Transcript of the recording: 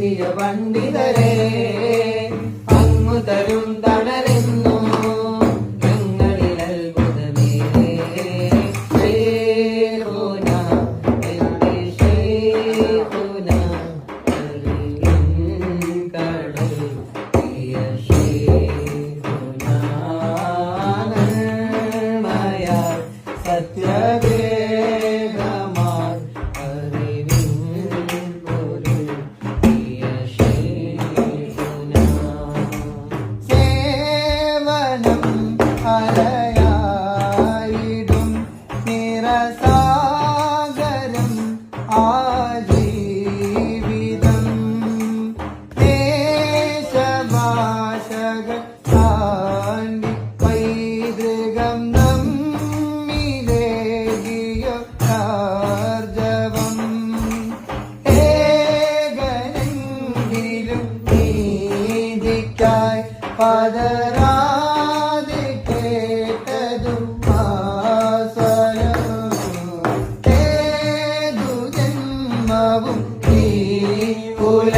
നടത്തിയ പണ്ഡിതരെ അങ്ങു തരും തണലെന്നു ഞങ്ങളിൽ അത്ഭുതമേറെ ശൈഖുന എന്റെ ശൈഖുന കടൽ പ്രിയ ശൈഖുന നന്മയാൽ സത്യവേദമാൽ അറിവിൻ പൊരുൾ പ്രിയ ശൈഖുന സേവനം അലയായിടും നിറസാഗരം ആജീവിതം ദേശഭാഷകൾ താണ്ടി പൈതൃകം നമ്മിലേകിയ ആർജവം ഏകനെങ്കിലും നീതിക്കായി പതരാതെ കേട്ടതും ആസ്വരം ഏതു ജന്മവും ഈ കുല